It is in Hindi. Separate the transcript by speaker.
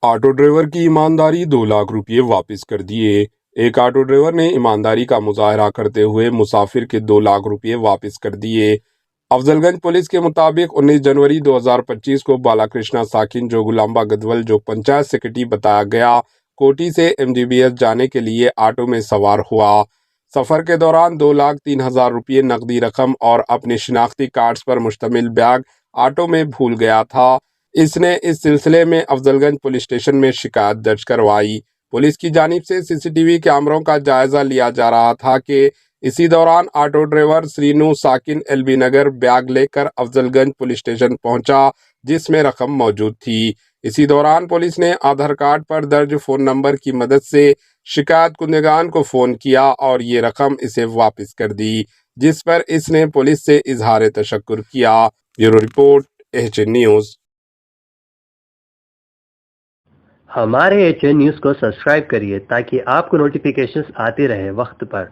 Speaker 1: ऑटो ड्राइवर की ईमानदारी, 2 लाख रुपये वापस कर दिए। एक ऑटो ड्राइवर ने ईमानदारी का मुजाहरा करते हुए मुसाफिर के 2 लाख रुपये वापस कर दिए। अफजलगंज पुलिस के मुताबिक 19 जनवरी 2025 को बालाकृष्णा साकिन जो गुलाम्बा गदवल जो पंचायत सेक्रेटरी बताया गया, कोटी से एमजीबीएस जाने के लिए ऑटो में सवार हुआ। सफर के दौरान 2,03,000 रुपये नकदी रकम और अपने शिनाख्ती कार्ड्स पर मुश्तमिल बैग ऑटो में भूल गया था। इसने इस सिलसिले में अफजलगंज पुलिस स्टेशन में शिकायत दर्ज करवाई। पुलिस की जानिब से सीसीटीवी कैमरों का जायजा लिया जा रहा था कि इसी दौरान ऑटो ड्राइवर श्रीनू साकिन एलबी नगर बैग लेकर अफजलगंज पुलिस स्टेशन पहुंचा, जिसमें रकम मौजूद थी। इसी दौरान पुलिस ने आधार कार्ड पर दर्ज फोन नंबर की मदद से शिकायत कुंदगान को फोन किया और ये रकम इसे वापस कर दी, जिस पर इसने पुलिस से इजहार तशक्कुर किया। Bureau report, HN news.
Speaker 2: हमारे एचएन न्यूज़ को सब्सक्राइब करिए ताकि आपको नोटिफिकेशंस आते रहे वक्त पर।